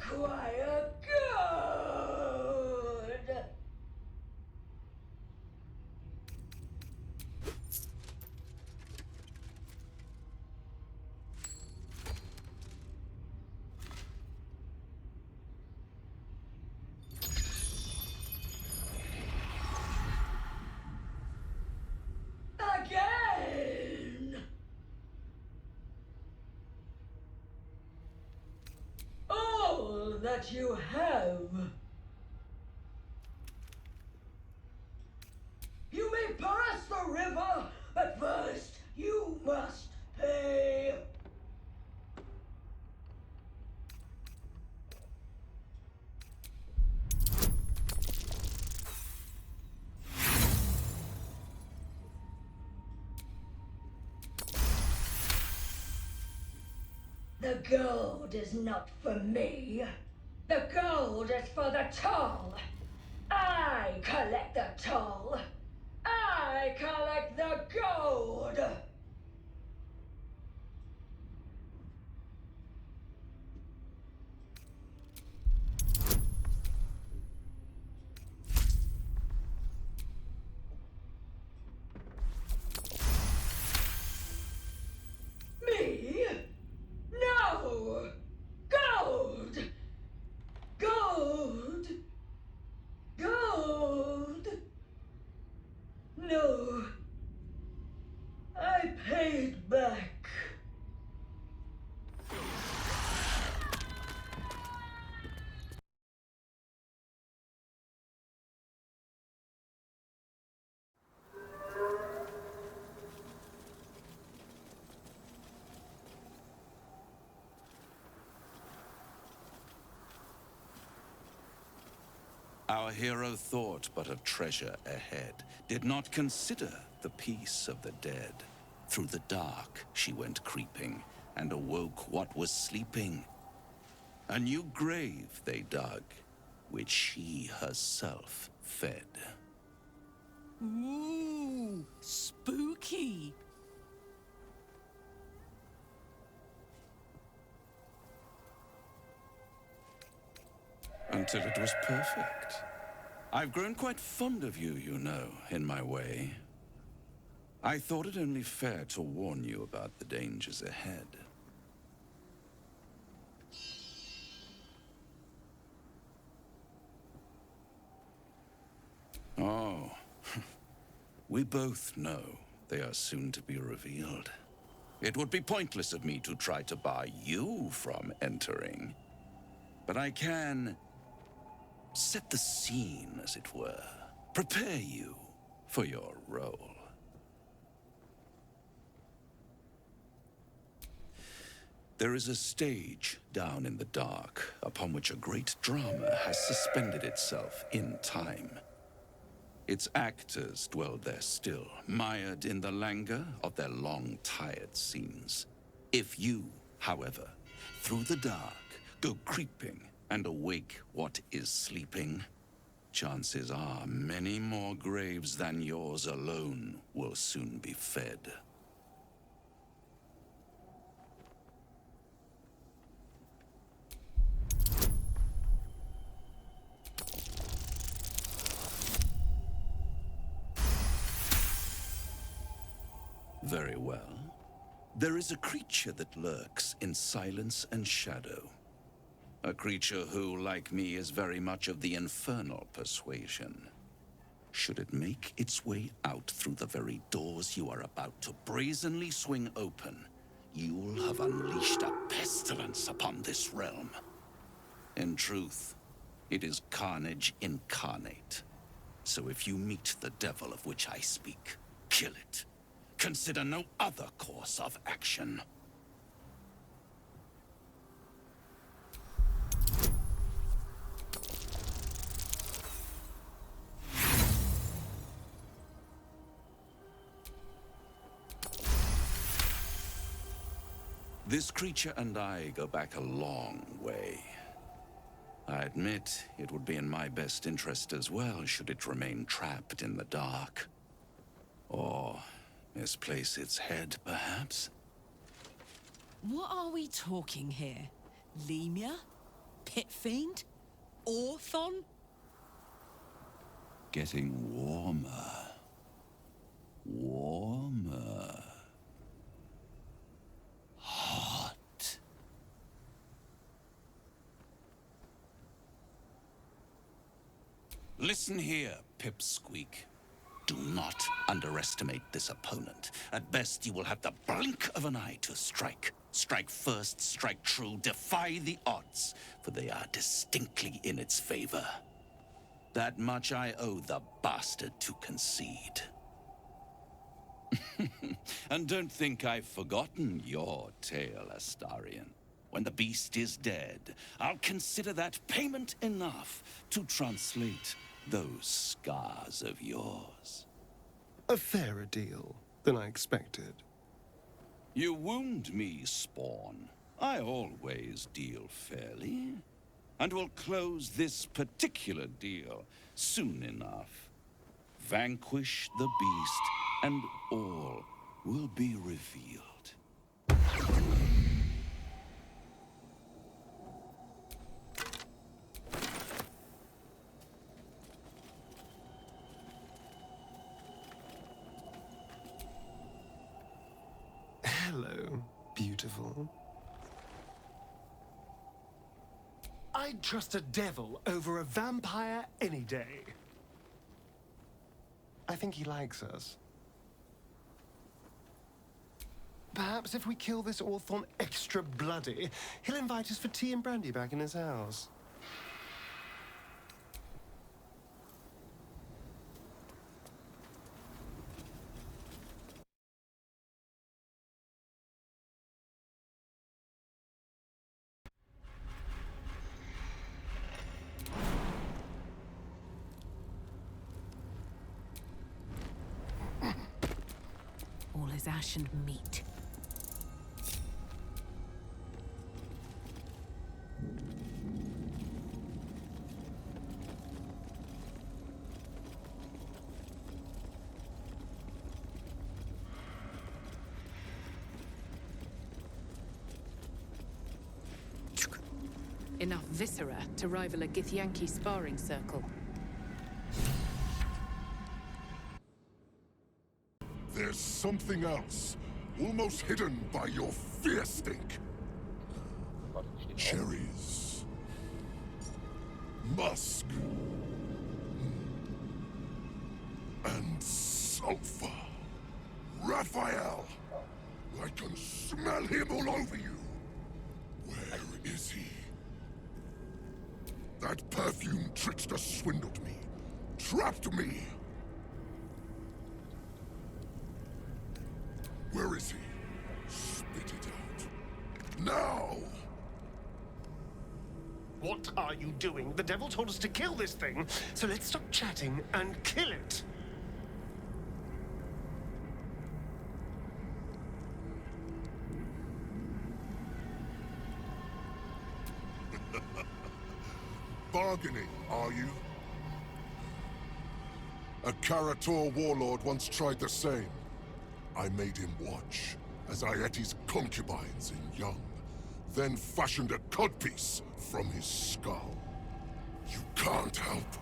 acquire gold! Again! All that you have. You may pass the river, but first you must pay. The gold is not for me. The gold is for the toll. I collect the toll. I collect the gold. Me? No! Gold! Gold! Gold! No. I paid back. Our hero thought but of treasure ahead, did not consider the peace of the dead. Through the dark she went creeping, and awoke what was sleeping. A new grave they dug, which she herself fed. Ooh, spooky. Until it was perfect. I've grown quite fond of you, you know, in my way. I thought it only fair to warn you about the dangers ahead. Oh, we both know they are soon to be revealed. It would be pointless of me to try to bar you from entering. But I can set the scene, as it were. Prepare you for your role. There is a stage down in the dark upon which a great drama has suspended itself in time. Its actors dwell there still, mired in the languor of their long, tired scenes. If you, however, through the dark, go creeping and awake what is sleeping, chances are many more graves than yours alone will soon be fed. Very well. There is a creature that lurks in silence and shadow. A creature who, like me, is very much of the infernal persuasion. Should it make its way out through the very doors you are about to brazenly swing open, you'll have unleashed a pestilence upon this realm. In truth, it is carnage incarnate. So if you meet the devil of which I speak, kill it. Consider no other course of action. This creature and I go back a long way. I admit it would be in my best interest as well should it remain trapped in the dark. Or misplace its head, perhaps? What are we talking here? Lemur? Pit fiend? Orthon? Getting warmer. Warmer. Hot. Listen here, Pipsqueak. Do not underestimate this opponent. At best, you will have the blink of an eye to strike. Strike first, strike true, defy the odds, for they are distinctly in its favor. That much I owe the bastard to concede. And don't think I've forgotten your tale, Astarion. When the beast is dead, I'll consider that payment enough to translate those scars of yours. A fairer deal than I expected. You wound me, Spawn. I always deal fairly. And will close this particular deal soon enough. Vanquish the beast, and all will be revealed. Hello, beautiful. I'd trust a devil over a vampire any day. I think he likes us. Perhaps if we kill this Orthon extra bloody, he'll invite us for tea and brandy back in his house. All is ash and meat. Enough viscera to rival a Githyanki sparring circle. There's something else, almost hidden by your fear stink. Cherries. Musk. And sulfur. Raphael! I can smell him all over you. Where is he? That perfume trickster swindled me. Trapped me. Where is he? Spit it out. Now! What are you doing? The devil told us to kill this thing, so let's stop chatting and kill it. Bargaining, are you? A Karator warlord once tried the same. I made him watch as I ate his concubines in young, then fashioned a codpiece from his skull. You can't help.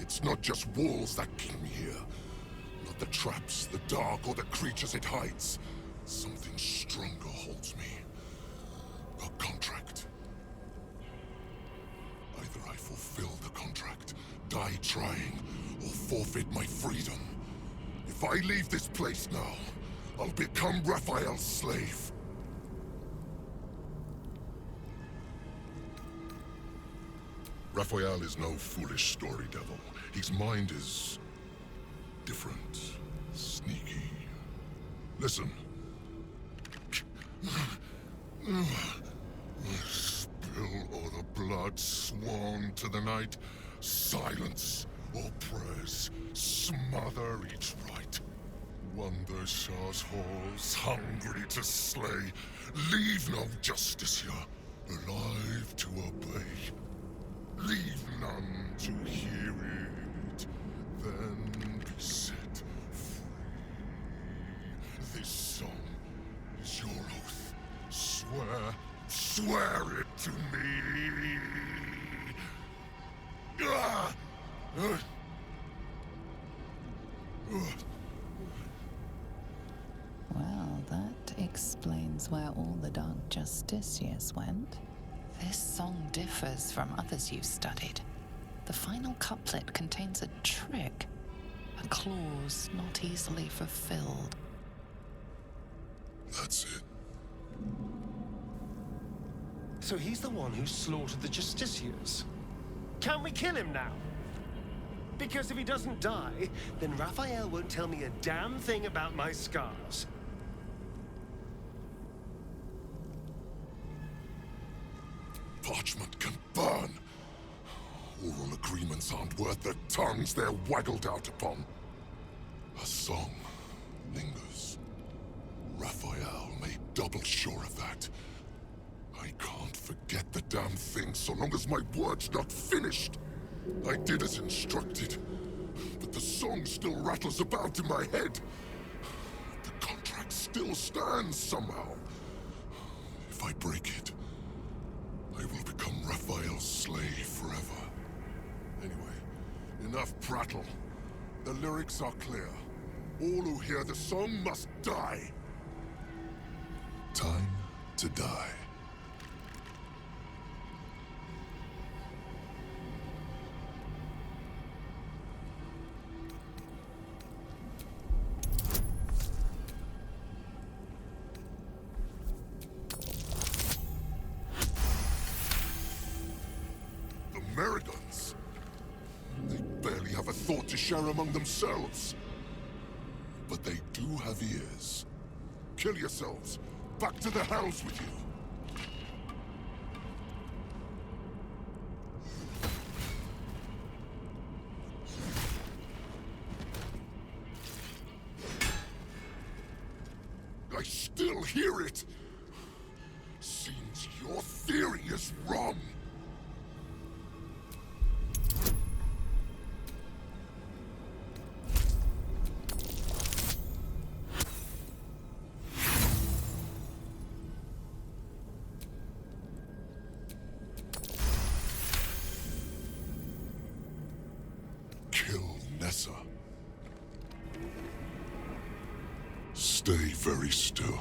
It's not just walls that keep me here. Not the traps, the dark, or the creatures it hides. Something stronger holds me. A contract. Either I fulfill the contract, die trying, or forfeit my freedom. If I leave this place now, I'll become Raphael's slave. Raphael is no foolish story devil. His mind is different, sneaky. Listen. The spill or the blood sworn to the night. Silence or prayers smother each right. Wander Shah's halls, hungry to slay. Leave no justice here, alive to obey. Leave none to hear it, then be set free. This song is your oath. Swear it to me. Well, that explains where all the Dark Justiciars went. This song differs from others you've studied. The final couplet contains a trick, a clause not easily fulfilled. That's it. So he's the one who slaughtered the Justiciars. Can we kill him now? Because if he doesn't die, then Raphael won't tell me a damn thing about my scars. Parchment can burn. Oral agreements aren't worth the tongues they're waggled out upon. A song lingers. Raphael made double sure of that. I can't forget the damn thing so long as my word's not finished. I did as instructed, but the song still rattles about in my head. The contract still stands somehow. If I break it, I will become Raphael's slave forever. Anyway, enough prattle. The lyrics are clear. All who hear the song must die. Time to die. Americans. They barely have a thought to share among themselves. But they do have ears. Kill yourselves. Back to the hells with you. I still hear it. Seems your theory is wrong. Stay very still.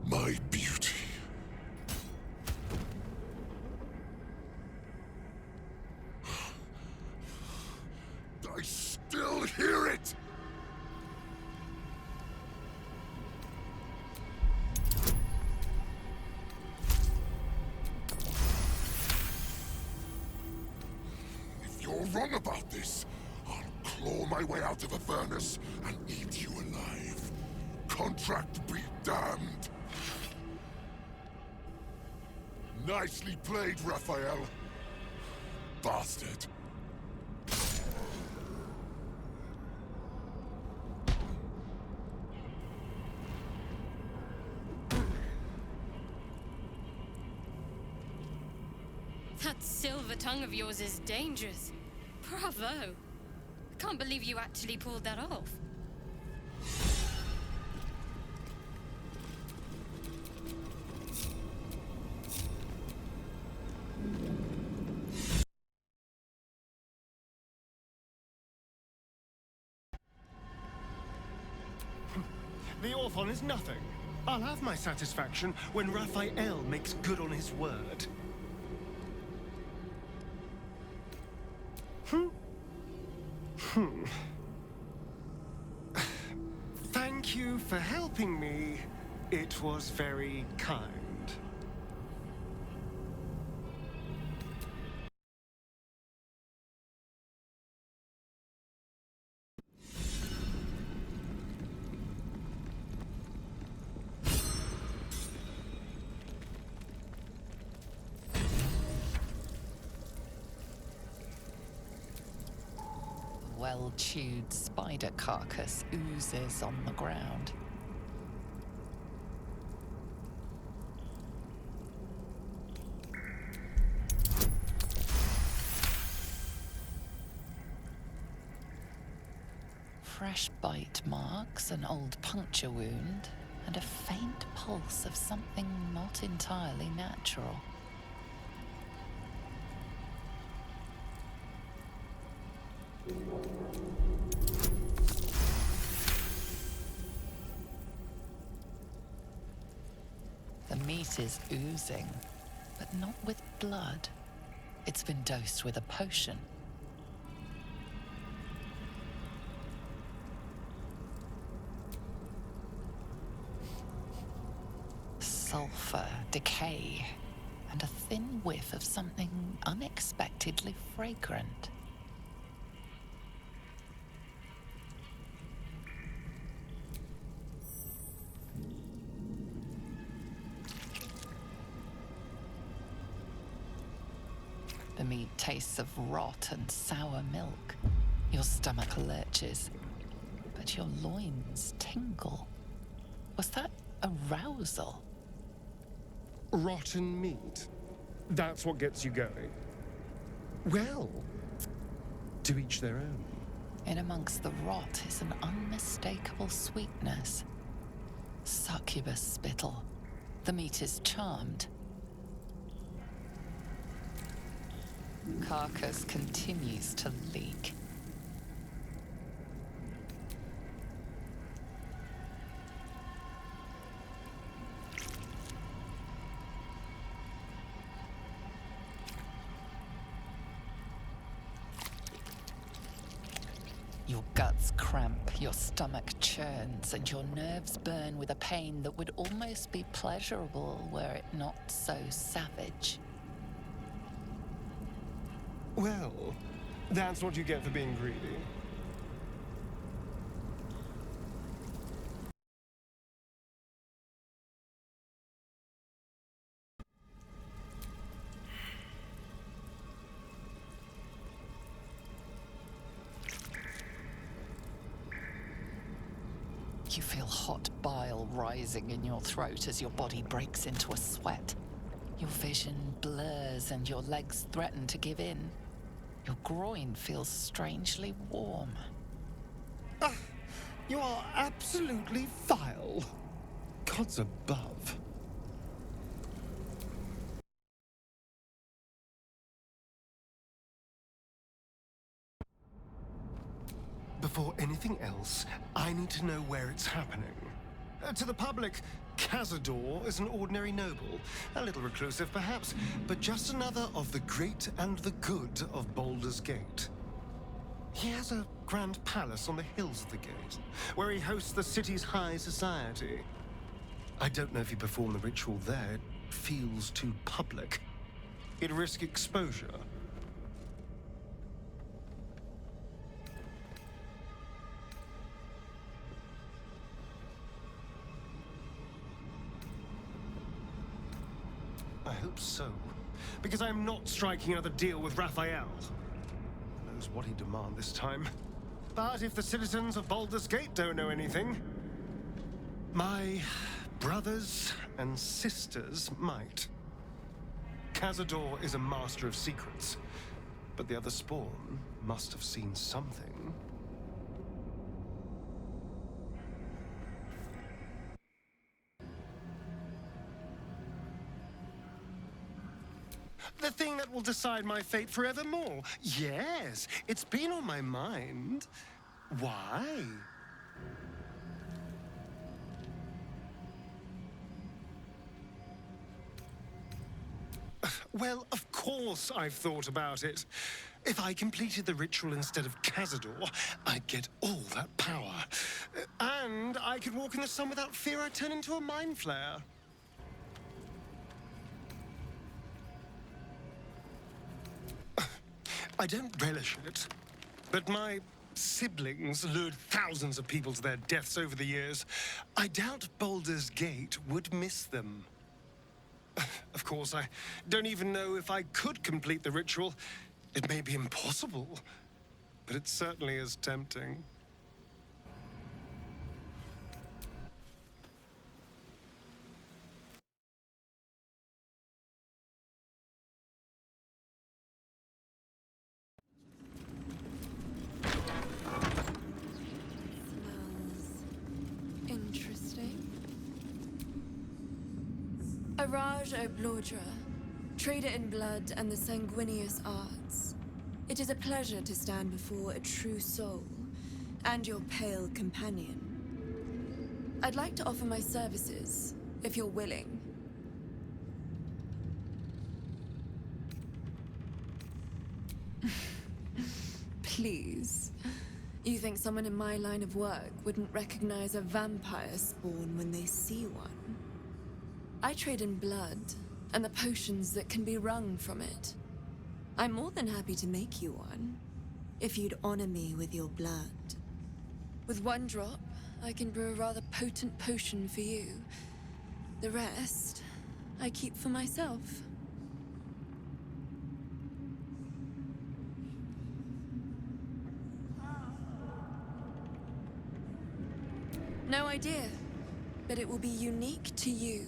My beauty. I still hear it! If you're wrong about this, claw my way out of Avernus and eat you alive. Contract be damned. Nicely played, Raphael. Bastard. That silver tongue of yours is dangerous. Bravo. Can't believe you actually pulled that off. The Orthon is nothing. I'll have my satisfaction when Raphael makes good on his word. Thank you for helping me. It was very kind. Well-chewed spider carcass oozes on the ground. Fresh bite marks, an old puncture wound, and a faint pulse of something not entirely natural. The meat is oozing, but not with blood. It's been dosed with a potion. Sulfur, decay, and a thin whiff of something unexpectedly fragrant. The meat tastes of rot and sour milk. Your stomach lurches, but your loins tingle. Was that arousal? Rotten meat. That's what gets you going. Well, to each their own. In amongst the rot is an unmistakable sweetness. Succubus spittle. The meat is charmed. Carcass continues to leak. Your guts cramp, your stomach churns, and your nerves burn with a pain that would almost be pleasurable were it not so savage. Well, that's what you get for being greedy. You feel hot bile rising in your throat as your body breaks into a sweat. Your vision blurs and your legs threaten to give in. Your groin feels strangely warm. You are absolutely vile. Gods above. Before anything else, I need to know where it's happening. To the public, Cazador is an ordinary noble, a little reclusive perhaps, but just another of the great and the good of Baldur's Gate. He has a grand palace on the hills of the gate, where he hosts the city's high society. I don't know if he performed the ritual there. It feels too public. He'd risk exposure. I hope so, because I'm not striking another deal with Raphael. Who knows what he'd demand this time. But if the citizens of Baldur's Gate don't know anything, my brothers and sisters might. Cazador is a master of secrets, but the other spawn must have seen something. The thing that will decide my fate forevermore. Yes, it's been on my mind. Why? Well, of course I've thought about it. If I completed the ritual instead of Cazador, I'd get all that power. And I could walk in the sun without fear I'd turn into a mind flare. I don't relish it, but my siblings lured thousands of people to their deaths over the years. I doubt Baldur's Gate would miss them. Of course, I don't even know if I could complete the ritual. It may be impossible, but it certainly is tempting. Araj Oblodra, trader in blood and the sanguineous arts. It is a pleasure to stand before a true soul, and your pale companion. I'd like to offer my services, if you're willing. Please. You think someone in my line of work wouldn't recognize a vampire spawn when they see one? I trade in blood, and the potions that can be wrung from it. I'm more than happy to make you one, if you'd honor me with your blood. With one drop, I can brew a rather potent potion for you. The rest, I keep for myself. No idea, but it will be unique to you.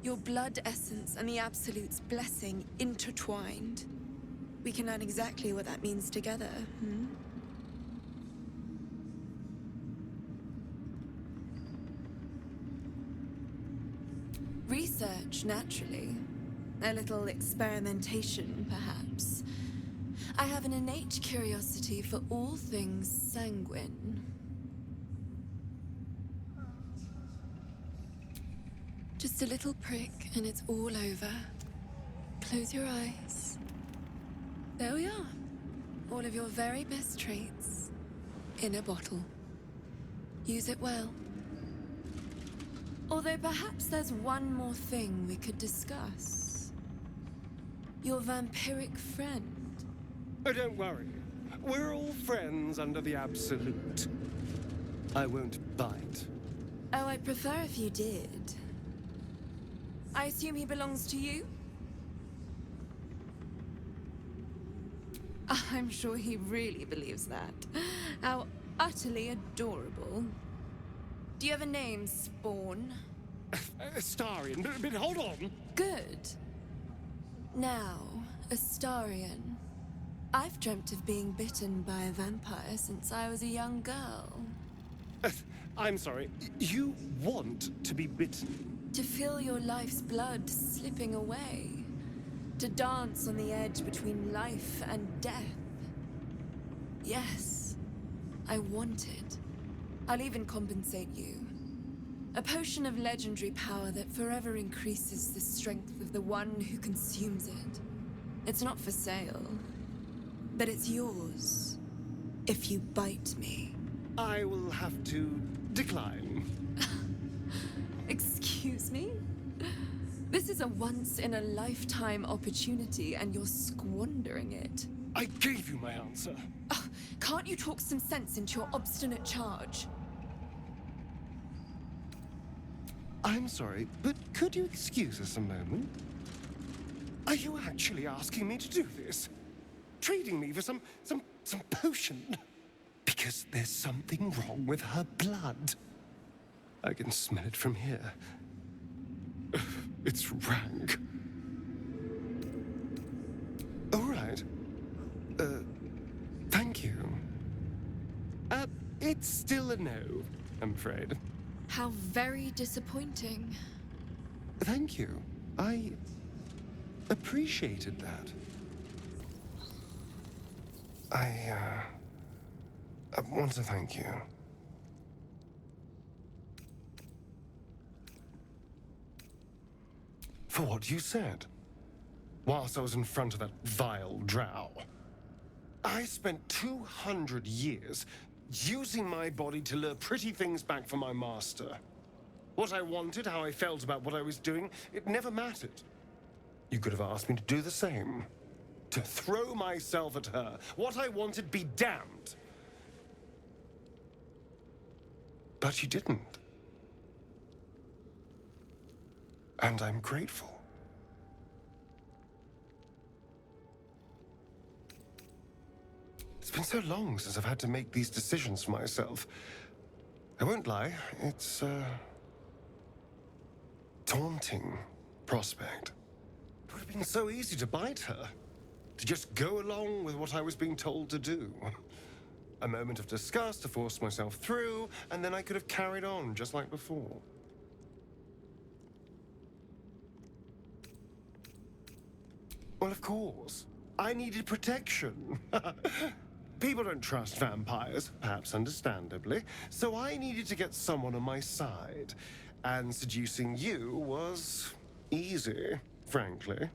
Your blood essence and the Absolute's blessing intertwined. We can learn exactly what that means together, hmm? Research, naturally. A little experimentation, perhaps. I have an innate curiosity for all things sanguine. Just a little prick and it's all over. Close your eyes. There we are. All of your very best traits in a bottle. Use it well. Although perhaps there's one more thing we could discuss. Your vampiric friend. Oh, don't worry. We're all friends under the Absolute. I won't bite. Oh, I'd prefer if you did. I assume he belongs to you? I'm sure he really believes that. How utterly adorable. Do you have a name, Spawn? Astarion, but hold on. Good. Now, Astarion. I've dreamt of being bitten by a vampire since I was a young girl. I'm sorry. You want to be bitten? To feel your life's blood slipping away. To dance on the edge between life and death. Yes, I want it. I'll even compensate you. A potion of legendary power that forever increases the strength of the one who consumes it. It's not for sale, but it's yours if you bite me. I will have to decline. Excuse me? This is a once-in-a-lifetime opportunity, and you're squandering it. I gave you my answer. Can't you talk some sense into your obstinate charge? I'm sorry, but could you excuse us a moment? Are you actually asking me to do this? Trading me for some potion? Because there's something wrong with her blood. I can smell it from here. It's rank. All right. Thank you. It's still a no, I'm afraid. How very disappointing. Thank you. I appreciated that. I want to thank you. For what you said. Whilst I was in front of that vile drow. I spent 200 years using my body to lure pretty things back from my master. What I wanted, how I felt about what I was doing, it never mattered. You could have asked me to do the same. To throw myself at her. What I wanted, be damned. But you didn't. And I'm grateful. It's been so long since I've had to make these decisions for myself. I won't lie, it's a daunting prospect. It would have been so easy to bite her. To just go along with what I was being told to do. A moment of disgust to force myself through, and then I could have carried on just like before. Well, of course. I needed protection. People don't trust vampires, perhaps understandably, so I needed to get someone on my side. And seducing you was easy, frankly.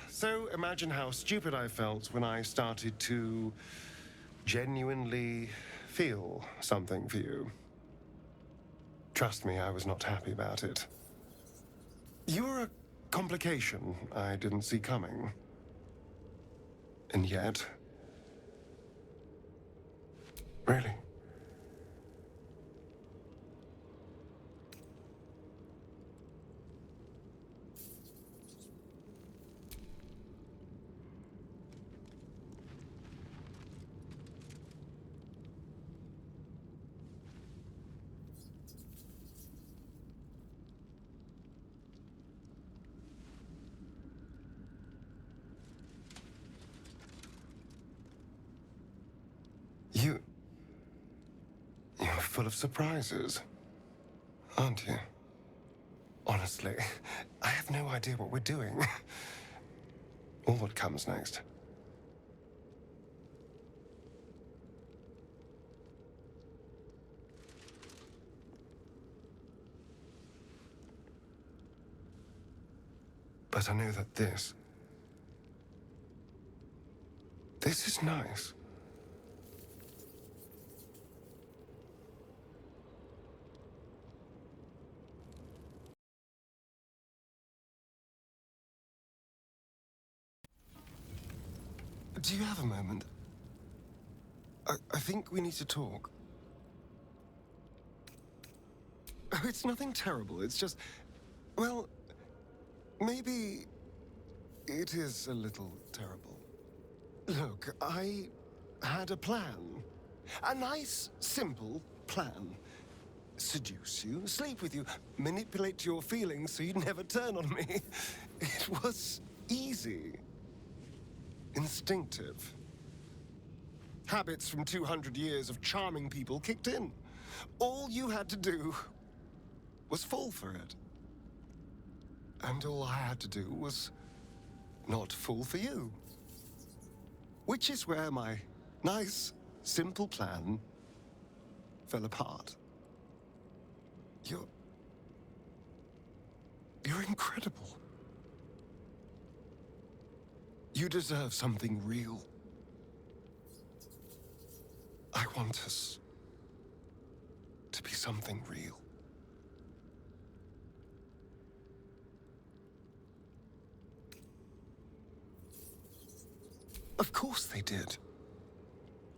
So imagine how stupid I felt when I started to genuinely feel something for you. Trust me, I was not happy about it. You were a complication I didn't see coming. And yet... Really? You're full of surprises, aren't you? Honestly, I have no idea what we're doing. Or what comes next. But I know that this is nice. Do you have a moment? I think we need to talk. Oh, it's nothing terrible. It's just... Well, maybe it is a little terrible. Look, I had a plan. A nice, simple plan. Seduce you, sleep with you, manipulate your feelings so you'd never turn on me. It was easy. Instinctive. Habits from 200 years of charming people kicked in. All you had to do was fall for it. And all I had to do was not fall for you. Which is where my nice, simple plan fell apart. You're incredible. You deserve something real. I want us to be something real. Of course they did.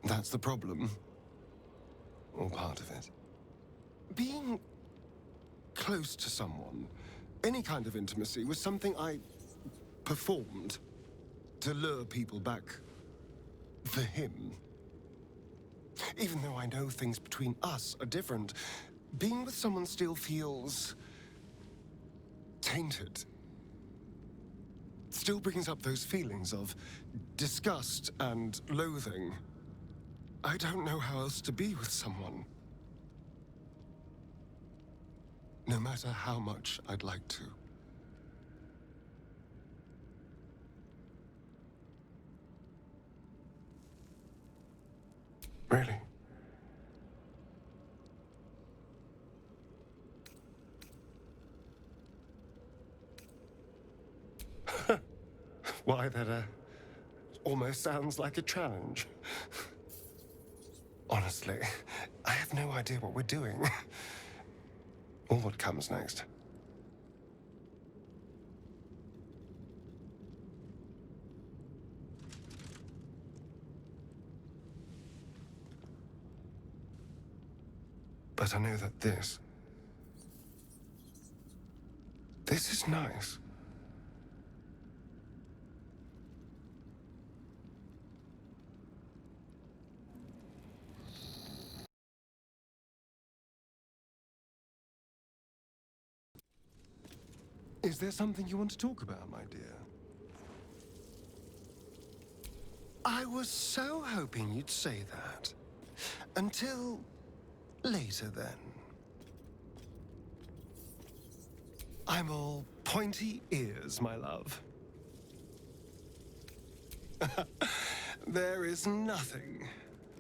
That's the problem. Or part of it. Being close to someone, any kind of intimacy, was something I performed to lure people back for him. Even though I know things between us are different, being with someone still feels tainted. Still brings up those feelings of disgust and loathing. I don't know how else to be with someone. No matter how much I'd like to. Really? Why, that almost sounds like a challenge. Honestly, I have no idea what we're doing. Or what comes next. But I know that this is nice. Is there something you want to talk about, my dear? I was so hoping you'd say that. Until later, then. I'm all pointy ears, my love. There is nothing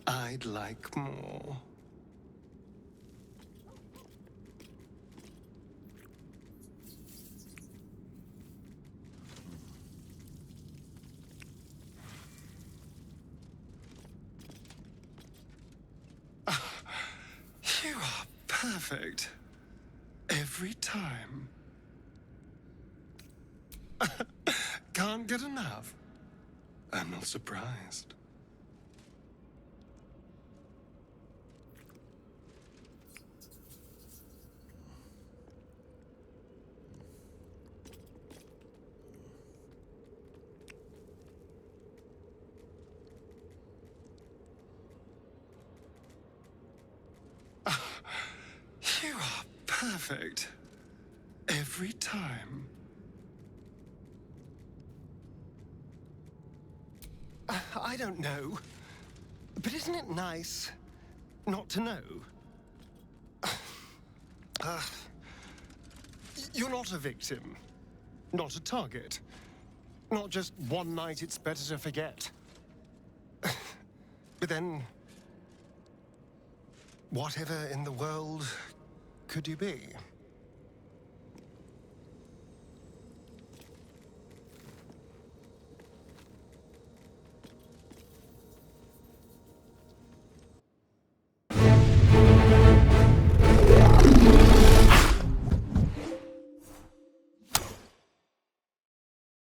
I'd like more. You are perfect. Every time. Can't get enough. I'm not surprised. You are perfect. Every time. I don't know. But isn't it nice not to know? You're not a victim. Not a target. Not just one night it's better to forget. But then, whatever in the world could you be?